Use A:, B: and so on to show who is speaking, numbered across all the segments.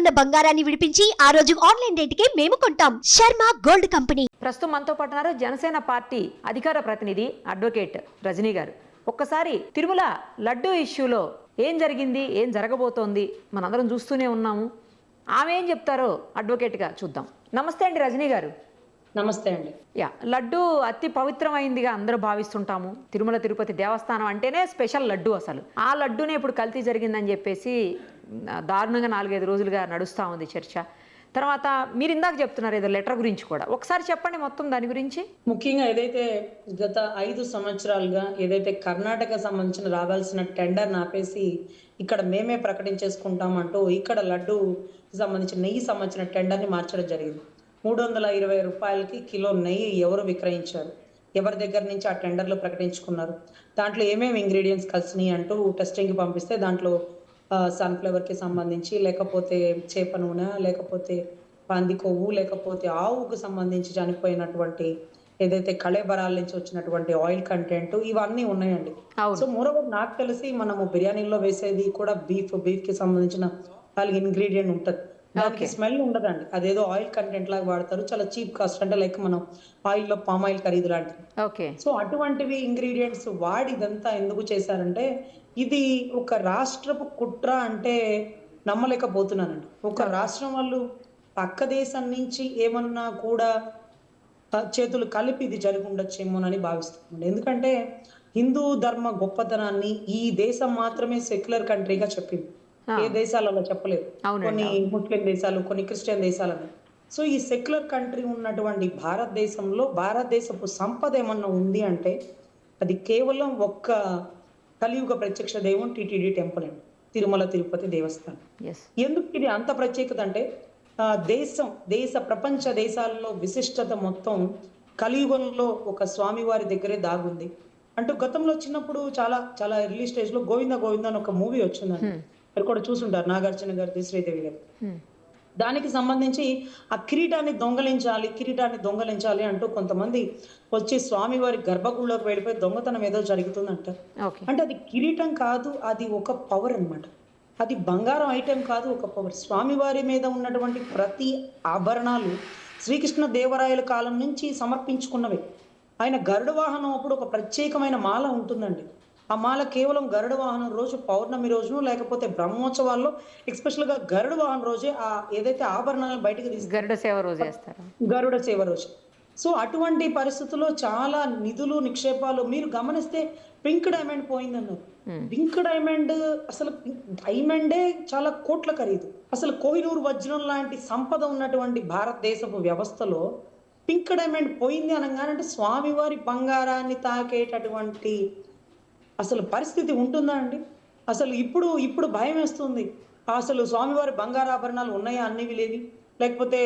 A: ఉన్న బంగారాన్ని విడిపించి ఆ రోజు ఆన్లైన్ రేటుకే మేము కొంటాం. Sharma gold company.
B: ప్రస్తుతం మనతో పాటు ఉన్నారు జనసేన పార్టీ అధికార ప్రతినిధి అడ్వకేట్ రజనీ గారు. ఒక్కసారి తిరుమల లడ్డూ ఇష్యూలో ఏం జరిగింది, ఏం జరగబోతోంది మనందరం చూస్తూనే ఉన్నాము. ఆమె ఏం చెప్తారో అడ్వకేట్గా చూద్దాం. నమస్తే అండి రజనీ గారు.
C: నమస్తే అండి.
B: లడ్డు అతి పవిత్రమైందిగా అందరూ భావిస్తుంటాము. తిరుమల తిరుపతి దేవస్థానం అంటేనే స్పెషల్ లడ్డు. అసలు ఆ లడ్డూనే ఇప్పుడు కల్తీ జరిగిందని చెప్పేసి దారుణంగా 4-5 రోజులుగా నడుస్తూ ఉంది చర్చ. తర్వాత మీరు ఇందాక చెప్తున్నారు ఏదో లెటర్ గురించి కూడా, ఒకసారి చెప్పండి మొత్తం దాని గురించి.
C: ముఖ్యంగా ఏదైతే గత 5 సంవత్సరాలుగా ఏదైతే కర్ణాటక సంబంధించిన రావాల్సిన టెండర్ ఆపేసి ఇక్కడ మేమే ప్రకటించేసుకుంటాం అంటూ ఇక్కడ లడ్డు సంబంధించిన నెయ్యి సంబంధించిన టెండర్ని మార్చడం జరిగింది. 320 రూపాయలకి కిలో నెయ్యి ఎవరు విక్రయించారు, ఎవరి దగ్గర నుంచి ఆ టెండర్లు ప్రకటించుకున్నారు, దాంట్లో ఏమేమి ఇంగ్రీడియంట్స్ కలిసినాయి అంటూ టెస్టింగ్కి పంపిస్తే దాంట్లో సన్ఫ్లవర్కి సంబంధించి, లేకపోతే చేప నూనె, లేకపోతే పంది కొవ్వు, లేకపోతే ఆవుకు సంబంధించి చనిపోయినటువంటి ఏదైతే కళేబరాల నుంచి వచ్చినటువంటి ఆయిల్ కంటెంట్, ఇవన్నీ ఉన్నాయండి. సో మోరోవర్ నాకు తెలిసి మనము బిర్యానీలో వేసేది కూడా బీఫ్ కి సంబంధించిన వాళ్ళకి ఇంగ్రీడియంట్ ఉంటుంది. దానికి స్మెల్ ఉండదండి, అదేదో ఆయిల్ కంటెంట్ లాగా వాడతారు, చాలా చీప్ కాస్ట్. అంటే లైక్ మనం ఆయిల్లో పామ్ ఆయిల్ ఖరీదు లాంటివి. సో అటువంటివి ఇంగ్రీడియంట్స్ వాడి ఇదంతా ఎందుకు చేశారంటే, ఇది ఒక రాష్ట్రపు కుట్ర అంటే నమ్మలేకపోతున్నానండి. ఒక రాష్ట్రం వాళ్ళు పక్క దేశం నుంచి ఏమన్నా కూడా చేతులు కలిపి ఇది జరిగి ఉండొచ్చేమోనని భావిస్తున్నాను. ఎందుకంటే హిందూ ధర్మ గొప్పతనాన్ని ఈ దేశం మాత్రమే సెక్యులర్ కంట్రీగా చెప్పింది, ఏ దేశాలలో చెప్పలేదు. కొన్ని ముస్లిం దేశాలు, కొన్ని క్రిస్టియన్ దేశాలని. సో ఈ సెక్యులర్ కంట్రీ ఉన్నటువంటి భారతదేశంలో భారతదేశపు సంపద ఏమన్నా ఉంది అంటే అది కేవలం ఒక్క కలియుగ ప్రత్యక్ష దైవం టిటిడి టెంపుల్ అండి, తిరుమల తిరుపతి దేవస్థానం. ఎందుకు ఇది అంత ప్రత్యేకత అంటే ప్రపంచ దేశాల్లో విశిష్టత మొత్తం కలియుగంలో ఒక స్వామివారి దగ్గరే దాగుంది అంటూ గతంలో చిన్నప్పుడు చాలా చాలా ఎర్లీ స్టేజ్ లో గోవింద గోవింద అని ఒక మూవీ వచ్చిందండి, మీరు కూడా చూసుంటారు, నాగార్జున గారిది, శ్రీదేవి గారు. దానికి సంబంధించి ఆ కిరీటాన్ని దొంగలించాలి అంటూ కొంతమంది వచ్చి స్వామివారి గర్భగుడిలోకి వెళ్ళిపోయి దొంగతనం ఏదో జరుగుతుందంట. అంటే అది కిరీటం కాదు, అది ఒక పవర్ అన్నమాట. అది బంగారం ఐటెం కాదు, ఒక పవర్. స్వామివారి మీద ఉన్నటువంటి ప్రతి ఆభరణాలు శ్రీకృష్ణ దేవరాయల కాలం నుంచి సమర్పించుకున్నవి. ఆయన గరుడ వాహనం అప్పుడు ఒక ప్రత్యేకమైన మాల ఉంటుందండి. ఆ మాల కేవలం గరుడ వాహనం రోజు, పౌర్ణమి రోజును, లేకపోతే బ్రహ్మోత్సవాల్లో ఎస్పెషల్ గా గరుడ వాహనం రోజే ఆ ఏదైతే ఆభరణాలను బయటకు తీసి
B: గరుడ సేవ రోజు. సో అటువంటి పరిస్థితుల్లో చాలా నిధులు నిక్షేపాలు మీరు గమనిస్తే పింక్ డైమండ్ పోయిందన్నారు. పింక్ డైమండ్ అసలు డైమండే చాలా కోట్ల ఖరీదు. అసలు కోహినూరు వజ్రం లాంటి సంపద ఉన్నటువంటి భారతదేశపు వ్యవస్థలో పింక్ డైమండ్ పోయింది అనగానంటే స్వామివారి బంగారాన్ని తాకేటటువంటి అసలు పరిస్థితి ఉంటుందా అండి? అసలు ఇప్పుడు భయం వేస్తుంది. అసలు స్వామివారి బంగారాభరణాలు ఉన్నాయా, అన్నివి లేవి, లేకపోతే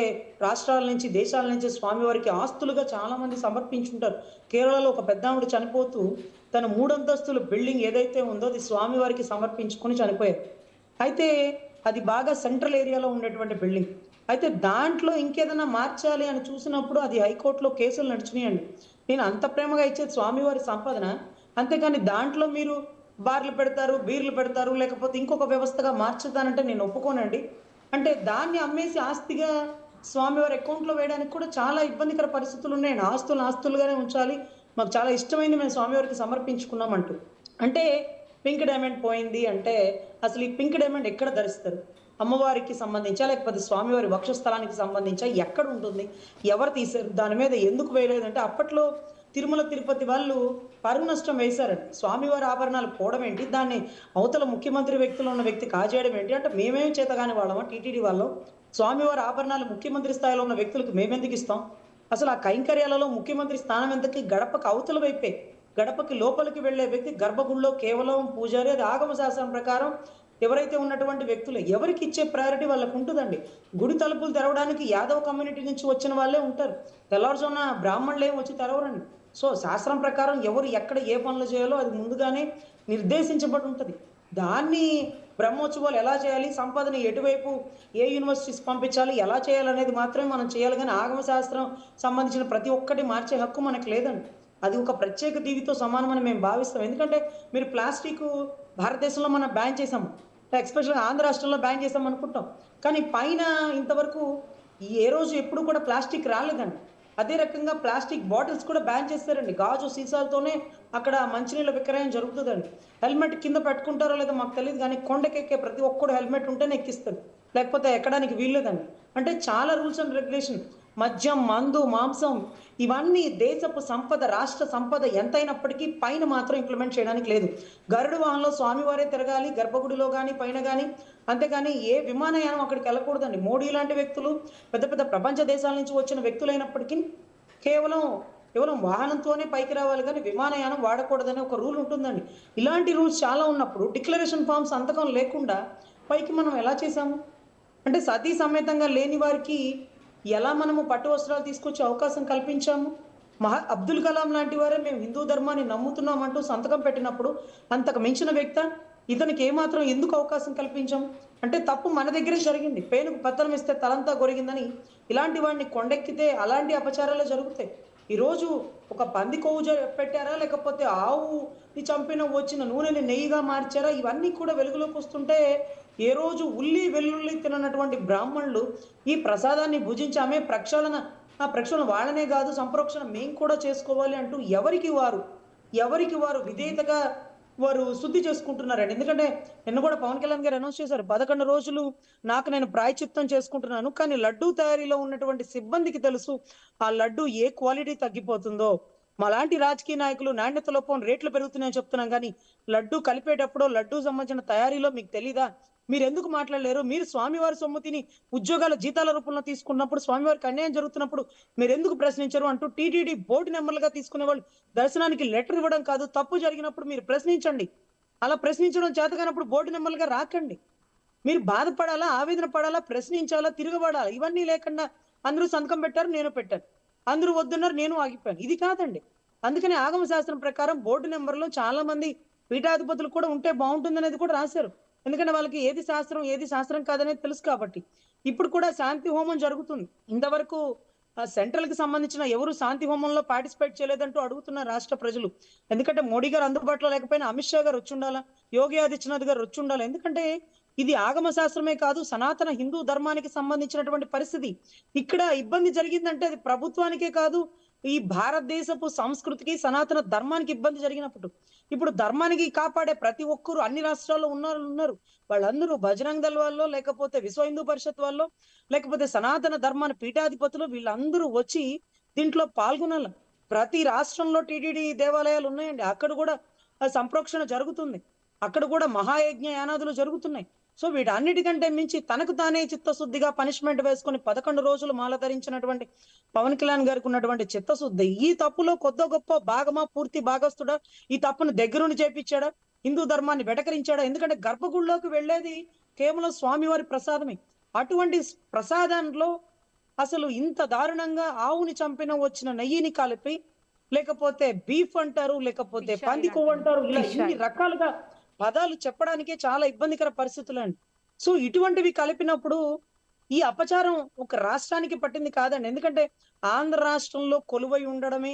B: రాష్ట్రాల నుంచి దేశాల నుంచి స్వామివారికి ఆస్తులుగా చాలా మంది సమర్పించుంటారు. కేరళలో ఒక పెద్దావిడ చనిపోతూ తన 3 అంతస్తుల బిల్డింగ్ ఏదైతే ఉందో అది స్వామివారికి సమర్పించుకొని చనిపోయారు. అయితే అది బాగా సెంట్రల్ ఏరియాలో ఉండేటువంటి బిల్డింగ్. అయితే దాంట్లో ఇంకేదైనా మార్చాలి అని చూసినప్పుడు అది హైకోర్టులో కేసులు నడిచినాయండి. నేను అంత ప్రేమగా ఇచ్చేది స్వామివారి సంపాదన, అంతేకాని దాంట్లో మీరు బార్లు పెడతారు, బీర్లు పెడతారు, లేకపోతే ఇంకొక వ్యవస్థగా మార్చుతానంటే నేను ఒప్పుకోనండి. అంటే దాన్ని అమ్మేసి ఆస్తిగా స్వామివారి అకౌంట్లో వేయడానికి కూడా చాలా ఇబ్బందికర పరిస్థితులు ఉన్నాయి. ఆస్తులుగానే ఉంచాలి, మాకు చాలా ఇష్టమైంది, మేము స్వామివారికి సమర్పించుకున్నామంటూ. అంటే పింక్ డైమండ్ పోయింది అంటే అసలు ఈ పింక్ డైమండ్ ఎక్కడ ధరిస్తారు? అమ్మవారికి సంబంధించా, లేకపోతే స్వామివారి వక్షస్థలానికి సంబంధించా, ఎక్కడ ఉంటుంది, ఎవరు తీశారు, దాని మీద ఎందుకు వేయలేదంటే అప్పట్లో తిరుమల తిరుపతి వాళ్ళు పరువు నష్టం వేశారండి. స్వామివారి ఆభరణాలు పోవడం ఏంటి, దాన్ని అవతల ముఖ్యమంత్రి వ్యక్తిలో ఉన్న వ్యక్తి కాజేయడం ఏంటి అంటే మేమేం చేతగాని వాళ్ళమా టీటీడీ వాళ్ళు? స్వామివారి ఆభరణాలు ముఖ్యమంత్రి స్థాయిలో ఉన్న వ్యక్తులకు మేమెందుకు ఇస్తాం? అసలు ఆ కైంకర్యాలలో ముఖ్యమంత్రి స్థానం ఎంతకి గడపకు అవతల వైపే, గడపకి లోపలికి వెళ్లే వ్యక్తి గర్భగుడిలో కేవలం పూజారి. అది ఆగమ శాస్త్రం ప్రకారం ఎవరైతే ఉన్నటువంటి వ్యక్తులు ఎవరికి ఇచ్చే ప్రయారిటీ వాళ్ళకు ఉంటుందండి. గుడి తలుపులు తెరవడానికి యాదవ్ కమ్యూనిటీ నుంచి వచ్చిన వాళ్ళే ఉంటారు, తెల్లవారుజామున బ్రాహ్మణులు ఏమి వచ్చి తెరవరండి. సో శాస్త్రం ప్రకారం ఎవరు ఎక్కడ ఏ పనులు చేయాలో అది ముందుగానే నిర్దేశించబడి ఉంటుంది. దాన్ని బ్రహ్మోత్సవాలు ఎలా చేయాలి, సంపాదన ఎటువైపు ఏ యూనివర్సిటీస్ పంపించాలి, ఎలా చేయాలనేది మాత్రమే మనం చేయాలి. కానీ ఆగమ శాస్త్రం సంబంధించిన ప్రతి ఒక్కటి మార్చే హక్కు మనకు లేదండి. అది ఒక ప్రత్యేక దీవితో సమానమని మేము భావిస్తాం. ఎందుకంటే మీరు ప్లాస్టిక్ భారతదేశంలో మనం బ్యాన్ చేసాము, ఎస్పెషల్గా ఆంధ్ర రాష్ట్రంలో బ్యాన్ చేసాం అనుకుంటాం. కానీ పైన ఇంతవరకు ఏ రోజు ఎప్పుడు కూడా ప్లాస్టిక్ రాలేదండి. అదే రకంగా ప్లాస్టిక్ బాటిల్స్ కూడా బ్యాన్ చేశారండి. గాజు సీసాలతోనే అక్కడ మంచినీళ్ళ విక్రయం జరుగుతుందండి. హెల్మెట్ కింద పెట్టుకుంటారో లేదో మాకు తెలియదు కానీ కొండకెక్కే ప్రతి ఒక్కడు హెల్మెట్ ఉంటేనే ఎక్కిస్తాడు. లేకపోతే ఎక్కడానికి వీల్లేదండి. అంటే చాలా రూల్స్ అండ్ రెగ్యులేషన్. మద్యం, మందు, మాంసం ఇవన్నీ దేశపు సంపద, రాష్ట్ర సంపద ఎంతైనప్పటికీ పైన మాత్రం ఇంప్లిమెంట్ చేయడానికి లేదు. గరుడు వాహనంలో స్వామివారే తిరగాలి గర్భగుడిలో కానీ పైన కానీ. అంతేగాని ఏ విమానయానం అక్కడికి వెళ్ళకూడదండి. మోడీ లాంటి వ్యక్తులు పెద్ద పెద్ద ప్రపంచ దేశాల నుంచి వచ్చిన వ్యక్తులైనప్పటికీ కేవలం కేవలం వాహనంతోనే పైకి రావాలి కానీ విమానయానం వాడకూడదని ఒక రూల్ ఉంటుందండి. ఇలాంటి రూల్స్ చాలా ఉన్నప్పుడు డిక్లరేషన్ ఫామ్ సంతకం లేకుండా పైకి మనం ఎలా చేశాము? అంటే సతీ సమేతంగా లేని వారికి ఎలా మనము పట్టు వస్త్రాలు తీసుకొచ్చే అవకాశం కల్పించాము? అబ్దుల్ కలాం లాంటి వారే మేము హిందూ ధర్మాన్ని నమ్ముతున్నామంటూ సంతకం పెట్టినప్పుడు అంతకు మించిన వ్యక్త ఇతనికి ఏమాత్రం ఎందుకు అవకాశం కల్పించాం? అంటే తప్పు మన దగ్గరే జరిగింది. పేనుకు పత్రం ఇస్తే తలంతా గొరిగిందని ఇలాంటి వాడిని కొండెక్కితే అలాంటి అపచారాలు జరుగుతాయి. ఈరోజు ఒక పంది కొవ్వు పెట్టారా, లేకపోతే ఆవుని చంపిన వచ్చిన నూనెని నెయ్యిగా మార్చారా? ఇవన్నీ కూడా వెలుగులోకి వస్తుంటే ఏ రోజు ఉల్లి వెల్లుల్లి తిననటువంటి బ్రాహ్మణులు ఈ ప్రసాదాన్ని భుజించి ఆమె ప్రక్షాళన వాళ్ళనే కాదు సంప్రోక్షణ మేము కూడా చేసుకోవాలి అంటూ ఎవరికి వారు విధేయతగా వారు శుద్ధి చేసుకుంటున్నారండి. ఎందుకంటే నిన్న కూడా పవన్ కళ్యాణ్ గారు అనౌన్స్ చేశారు 11 రోజులు నాకు నేను ప్రాయచిత్తం చేసుకుంటున్నాను. కానీ లడ్డూ తయారీలో ఉన్నటువంటి సిబ్బందికి తెలుసు ఆ లడ్డు ఏ క్వాలిటీ తగ్గిపోతుందో. మాలాంటి రాజకీయ నాయకులు నాణ్యత లోపం రేట్లు పెరుగుతున్నాయని చెప్తున్నాం కానీ లడ్డు కలిపేటప్పుడు లడ్డు సంబంధించిన తయారీలో మీకు తెలీదా? మీరు ఎందుకు మాట్లాడలేరు? మీరు స్వామివారి సొమ్ముతిని ఉద్యోగాల జీతాల రూపంలో తీసుకున్నప్పుడు స్వామివారికి అన్యాయం జరుగుతున్నప్పుడు మీరు ఎందుకు ప్రశ్నించరు అంటూ టీటీడీ బోర్డు నెంబర్లుగా తీసుకునే వాళ్ళు దర్శనానికి లెటర్ ఇవ్వడం కాదు, తప్పు జరిగినప్పుడు మీరు ప్రశ్నించండి. అలా ప్రశ్నించడం చేతగానప్పుడు బోర్డు నెంబర్లుగా రాకండి. మీరు బాధపడాలా, ఆవేదన పడాలా, ప్రశ్నించాలా, తిరగబడాలా? ఇవన్నీ లేకుండా అందరూ సంతకం పెట్టారు, నేను పెట్టాను. అందరూ వద్దున్నారు, నేను ఆగిపోయాను. ఇది కాదండి. అందుకని ఆగమ శాస్త్రం ప్రకారం బోర్డు నెంబర్లో చాలా మంది పీఠాధిపతులు కూడా ఉంటే బాగుంటుంది అనేది కూడా రాశారు. ఎందుకంటే వాళ్ళకి ఏది శాస్త్రం కాదనేది తెలుసు కాబట్టి. ఇప్పుడు కూడా శాంతి హోమం జరుగుతుంది. ఇంతవరకు సెంట్రల్ కి సంబంధించిన ఎవరు శాంతి హోమంలో పార్టిసిపేట్ చేయలేదంటూ అడుగుతున్నారు రాష్ట్ర ప్రజలు. ఎందుకంటే మోడీ గారు అందుబాటులో లేకపోయినా అమిత్ షా గారు వచ్చి ఉండాలా, యోగి ఆదిత్యనాథ్ గారు వచ్చి ఉండాలి. ఎందుకంటే ఇది ఆగమ శాస్త్రమే కాదు, సనాతన హిందూ ధర్మానికి సంబంధించినటువంటి పరిస్థితి. ఇక్కడ ఇబ్బంది జరిగిందంటే అది ప్రభుత్వానికే కాదు, ఈ భారతదేశపు సంస్కృతికి సనాతన ధర్మానికి ఇబ్బంది జరిగినప్పుడు ఇప్పుడు ధర్మానికి కాపాడే ప్రతి ఒక్కరు అన్ని రాష్ట్రాల్లో ఉన్నారు. వాళ్ళందరూ బజరంగ్ దళ్ వాళ్ళు, లేకపోతే విశ్వ హిందూ పరిషత్ వాళ్ళు, లేకపోతే సనాతన ధర్మాన్ని పీఠాధిపతులు వీళ్ళందరూ వచ్చి దీంట్లో పాల్గొనాలి. ప్రతి రాష్ట్రంలో టీటీడీ దేవాలయాలు ఉన్నాయండి. అక్కడ కూడా సంప్రోక్షణ జరుగుతుంది. అక్కడ కూడా మహాయజ్ఞ యానాదులు జరుగుతున్నాయి. సో వీటన్నిటికంటే మించి తనకు తానే చిత్తశుద్ధిగా పనిష్మెంట్ వేసుకుని 11 రోజులు మాల ధరించినటువంటి పవన్ కళ్యాణ్ గారికి ఉన్నటువంటి చిత్తశుద్ధి ఈ తప్పులో కొద్ది గొప్ప భాగమా, పూర్తి భాగస్తుడా? ఈ తప్పును దగ్గరుండి చేపించాడా? హిందూ ధర్మాన్ని వెటకరించాడా? ఎందుకంటే గర్భగుడిలోకి వెళ్ళేది కేవలం స్వామివారి ప్రసాదమే. అటువంటి ప్రసాదంలో అసలు ఇంత దారుణంగా ఆవుని చంపిన వచ్చిన నెయ్యిని కలిపి, లేకపోతే బీఫ్ అంటారు, లేకపోతే పంది కొవ్వు అంటారు, ఇలా ఇన్ని రకాలుగా పదాలు చెప్పడానికే చాలా ఇబ్బందికర పరిస్థితులు అండి. సో ఇటువంటివి కలిపినప్పుడు ఈ అపచారం ఒక రాష్ట్రానికి పట్టింది కాదండి. ఎందుకంటే ఆంధ్ర రాష్ట్రంలో కొలువై ఉండడమే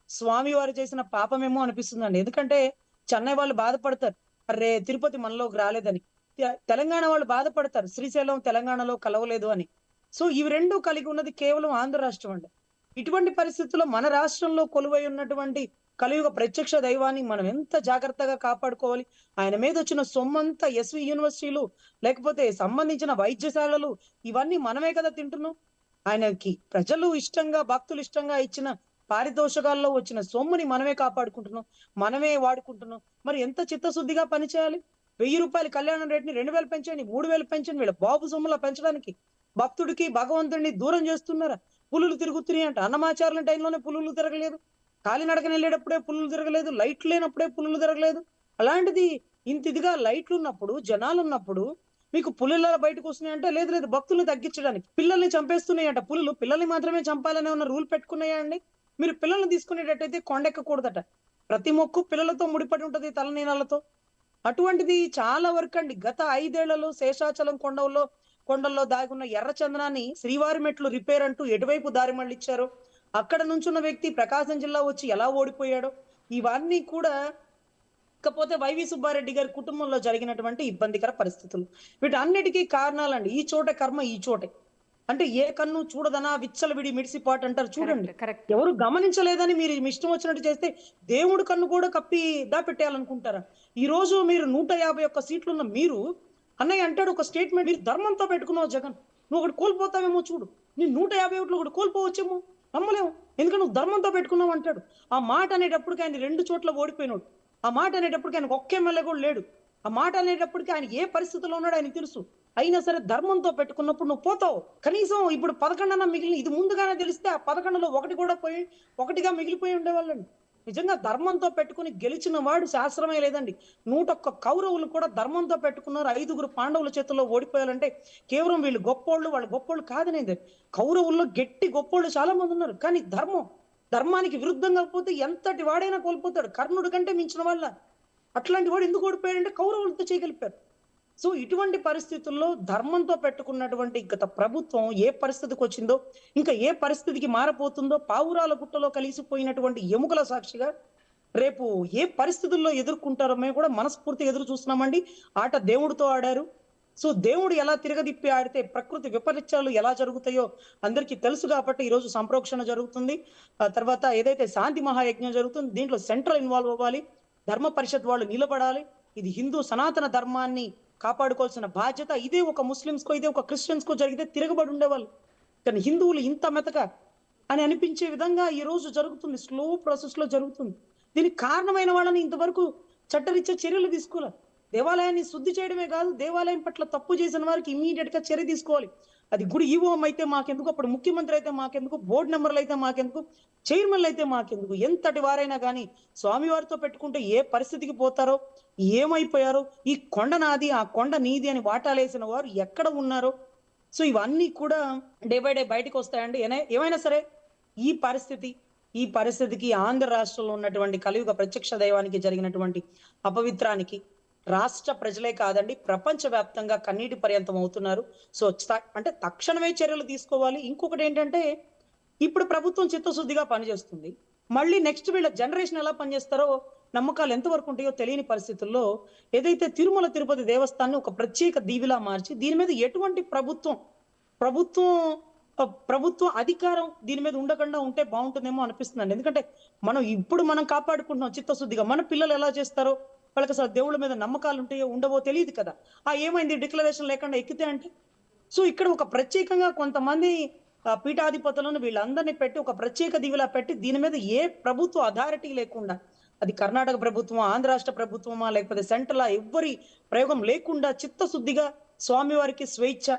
B: స్వామి వారు చేసిన పాపమేమో అనిపిస్తుందండి. ఎందుకంటే చెన్నై వాళ్ళు బాధపడతారు, అరే తిరుపతి మనలోకి రాలేదని. తెలంగాణ వాళ్ళు బాధపడతారు, శ్రీశైలం తెలంగాణలో కలవలేదు అని. సో ఇవి రెండు కలిగి ఉన్నది కేవలం ఆంధ్ర రాష్ట్రం అండి. ఇటువంటి పరిస్థితుల్లో మన రాష్ట్రంలో కొలువై ఉన్నటువంటి కలియుగ ప్రత్యక్ష దైవాన్ని మనం ఎంత జాగ్రత్తగా కాపాడుకోవాలి. ఆయన మీద వచ్చిన సొమ్మంతా ఎస్వి యూనివర్సిటీలు, లేకపోతే సంబంధించిన వైద్యశాలలు, ఇవన్నీ మనమే కదా తింటున్నాం. ఆయనకి ప్రజలు ఇష్టంగా, భక్తులు ఇష్టంగా ఇచ్చిన పారితోషకాల్లో వచ్చిన సొమ్ముని మనమే కాపాడుకుంటున్నాం, మనమే వాడుకుంటున్నాం. మరి ఎంత చిత్తశుద్ధిగా పనిచేయాలి? 1000 రూపాయలు కళ్యాణం రేట్ని 2000 పెంచండి, 3000 పెంచండి. వీళ్ళ బాబు సొమ్ములా పెంచడానికి భక్తుడికి భగవంతుడిని దూరం చేస్తున్నారా? పులులు తిరుగుతున్నాయి అంట. అన్నమాచారుల టైంలోనే పులులు తిరగలేదు, కాలినడకన వెళ్ళేటప్పుడే పులులు తిరగలేదు, లైట్లు లేనప్పుడే పులులు తిరగలేదు. అలాంటిది ఇంత ఇదిగా లైట్లు ఉన్నప్పుడు, జనాలు ఉన్నప్పుడు మీకు పులుల బయటకు వస్తున్నాయి అంటే లేదు భక్తుల్ని తగ్గించడానికి. పిల్లల్ని చంపేస్తున్నాయంట పులులు. పిల్లల్ని మాత్రమే చంపాలనే ఉన్న రూల్ పెట్టుకున్నాయా అండి? మీరు పిల్లల్ని తీసుకునేటట్టయితే కొండెక్కకూడదట. ప్రతి మొక్కు పిల్లలతో ముడిపడి ఉంటది, తలనీళ్ళతో. అటువంటిది చాలా వరకు అండి గత 5 ఏళ్లలో శేషాచలం కొండల్లో దాగున్న ఎర్రచందనాన్ని శ్రీవారి మెట్లు రిపేర్ అంటూ ఎటువైపు దారి మళ్ళిచ్చారో, అక్కడ నుంచున్న వ్యక్తి ప్రకాశం జిల్లా వచ్చి ఎలా ఓడిపోయాడో, ఇవన్నీ కూడా ఇకపోతే వైవి సుబ్బారెడ్డి గారి కుటుంబంలో జరిగినటువంటి ఇబ్బందికర పరిస్థితులు, వీటన్నిటికీ కారణాలండి. ఈ చోట కర్మ ఈ చోటే. అంటే ఏ కన్ను చూడదనా విచ్చలవిడి మిడిసిపాటు అంటారు చూడండి.
C: కరెక్ట్.
B: ఎవరు గమనించలేదని మీరు మీ ఇష్టం వచ్చినట్టు చేస్తే దేవుడు కన్ను కూడా కప్పి దాపెట్టేయాలనుకుంటారా? ఈ రోజు మీరు 151 సీట్లున్న మీరు, అన్నయ్య అంటాడు ఒక స్టేట్మెంట్, మీరు ధర్మంతో పెట్టుకున్నావు జగన్, నువ్వు ఒకటి కోల్పోతావేమో చూడు, నీ 151 ఒకటి కోల్పోవచ్చేమో, నమ్మలేము, ఎందుకంటే నువ్వు ధర్మంతో పెట్టుకున్నావు అంటాడు. ఆ మాట అనేటప్పటికి ఆయన 2 చోట్ల ఓడిపోయినాడు. ఆ మాట అనేటప్పటికి ఆయన ఒక్క ఎమ్మెల్యే కూడా లేడు. ఆ మాట అనేటప్పటికి ఆయన ఏ పరిస్థితిలో ఉన్నాడో ఆయన తెలుసు. అయినా సరే ధర్మంతో పెట్టుకున్నప్పుడు నువ్వు పోతావు. కనీసం ఇప్పుడు 11 అన్న మిగిలిన, ఇది ముందుగానే తెలిస్తే ఆ 11లో ఒకటి కూడా పోయి ఒకటిగా మిగిలిపోయి ఉండేవాళ్ళండి. నిజంగా ధర్మంతో పెట్టుకుని గెలిచిన వాడు శాస్త్రమే లేదండి. 101 కౌరవులు కూడా ధర్మంతో పెట్టుకున్నారు. 5గురు పాండవుల చేతుల్లో ఓడిపోయాలంటే కేవలం వీళ్ళు గొప్పోళ్ళు, వాళ్ళు గొప్పోళ్ళు కాదనేది. కౌరవుల్లో గట్టి గొప్పోళ్ళు చాలా మంది ఉన్నారు. కానీ ధర్మానికి విరుద్ధంగా పోతే ఎంతటి వాడైనా కోల్పోతాడు. కర్ణుడి కంటే మించిన వాళ్ళ. అట్లాంటి వాడు ఎందుకు ఓడిపోయాడంటే కౌరవులతో చేయగలిపారు. సో ఇటువంటి పరిస్థితుల్లో ధర్మంతో పెట్టుకున్నటువంటి గత ప్రభుత్వం ఏ పరిస్థితికి వచ్చిందో, ఇంకా ఏ పరిస్థితికి మారపోతుందో, పావురాల గుట్టలో కలిసిపోయినటువంటి ఎముకల సాక్షిగా రేపు ఏ పరిస్థితుల్లో ఎదుర్కొంటారో మేము కూడా మనస్ఫూర్తిగా ఎదురు చూస్తున్నామండి. ఆట దేవుడితో ఆడారు. సో దేవుడు ఎలా తిరగదిప్పి ఆడితే ప్రకృతి విపరీత్యాలు ఎలా జరుగుతాయో అందరికీ తెలుసు కాబట్టి ఈరోజు సంప్రోక్షణ జరుగుతుంది. ఆ తర్వాత ఏదైతే శాంతి మహాయజ్ఞం జరుగుతుంది, దీంట్లో సెంట్రల్ ఇన్వాల్వ్ అవ్వాలి, ధర్మ పరిషత్ వాళ్ళు నిలబడాలి. ఇది హిందూ సనాతన ధర్మాన్ని కాపాడుకోవాల్సిన బాధ్యత. ఇదే ఒక ముస్లిమ్స్ కో, ఇదే ఒక క్రిస్టియన్స్ కో జరిగితే తిరగబడి ఉండేవాళ్ళు. కానీ హిందువులు ఇంత మెతక అని అనిపించే విధంగా ఈ రోజు జరుగుతుంది. స్లో ప్రాసెస్ లో జరుగుతుంది. దీనికి కారణమైన వాళ్ళని ఇంతవరకు చట్టరీత్యా చర్యలు తీసుకోవాలి. దేవాలయాన్ని శుద్ధి చేయడమే కాదు, దేవాలయం పట్ల తప్పు చేసిన వారికి ఇమ్మీడియట్ గా చర్య తీసుకోవాలి. అది గుడి ఈవోం అయితే మాకెందుకు, అప్పుడు ముఖ్యమంత్రి అయితే మాకెందుకు, బోర్డు మెంబర్లు అయితే మాకెందుకు, చైర్మన్లు అయితే మాకెందుకు, ఎంతటి వారైనా కానీ స్వామివారితో పెట్టుకుంటే ఏ పరిస్థితికి పోతారో, ఏమైపోయారో, ఈ కొండ నాది ఆ కొండ నీది అని వాటాలేసిన వారు ఎక్కడ ఉన్నారో, సో ఇవన్నీ కూడా డే బై డే బయటకు వస్తాయండి. ఏమైనా సరే ఈ పరిస్థితికి ఆంధ్ర రాష్ట్రంలో ఉన్నటువంటి కలియుగ ప్రత్యక్ష దైవానికి జరిగినటువంటి అపవిత్రానికి రాష్ట్ర ప్రజలే కాదండి, ప్రపంచ వ్యాప్తంగా కన్నీటి పర్యంతం అవుతున్నారు. సో అంటే తక్షణమే చర్యలు తీసుకోవాలి. ఇంకొకటి ఏంటంటే, ఇప్పుడు ప్రభుత్వం చిత్తశుద్ధిగా పనిచేస్తుంది. మళ్ళీ నెక్స్ట్ వీళ్ళ జనరేషన్ ఎలా పనిచేస్తారో, నమ్మకాలు ఎంతవరకు ఉంటాయో తెలియని పరిస్థితుల్లో ఏదైతే తిరుమల తిరుపతి దేవస్థానాన్ని ఒక ప్రత్యేక దీవిలా మార్చి దీని మీద ఎటువంటి ప్రభుత్వం అధికారం దీని మీద ఉండకుండా ఉంటే బాగుంటుందేమో అనిపిస్తుందండి. ఎందుకంటే మనం కాపాడుకుంటున్నాం చిత్తశుద్ధిగా, మన పిల్లలు ఎలా చేస్తారో, వాళ్ళకి అసలు దేవుళ్ళ మీద నమ్మకాలు ఉంటాయో ఉండవో తెలియదు కదా. ఏమైంది డిక్లరేషన్ లేకుండా ఎక్కితే అంటే, సో ఇక్కడ ఒక ప్రత్యేకంగా కొంతమంది పీఠాధిపతులను వీళ్ళందరినీ పెట్టి ఒక ప్రత్యేక దివిలా పెట్టి దీని మీద ఏ ప్రభుత్వ అథారిటీ లేకుండా, అది కర్ణాటక ప్రభుత్వమా, ఆంధ్ర రాష్ట్ర ప్రభుత్వమా, లేకపోతే సెంట్రల్ ఎవ్వరి ప్రయోగం లేకుండా చిత్తశుద్ధిగా స్వామివారికి స్వేచ్ఛ.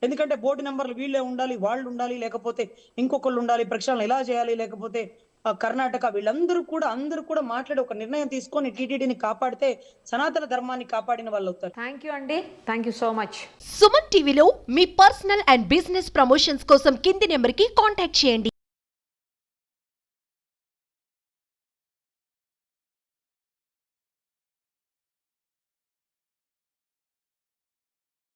B: ఎందుకంటే బోర్డు నెంబర్లు వీళ్ళే ఉండాలి, వాళ్ళు ఉండాలి, లేకపోతే ఇంకొకళ్ళు ఉండాలి, ప్రక్షాళన ఇలా చేయాలి, లేకపోతే కర్ణాటక, వీళ్ళందరూ కూడా మాట్లాడి ఒక నిర్ణయం తీసుకొని టీటీడీని కాపాడితే సనాతన ధర్మాన్ని కాపాడిన వాళ్ళు అవుతారు.
C: థ్యాంక్ యూ అండి, thank you so much.
A: Suman టీవీలో మీ పర్సనల్ అండ్ బిజినెస్ ప్రమోషన్స్ కోసం కింది నెంబర్కి కాంటాక్ట్ చేయండి.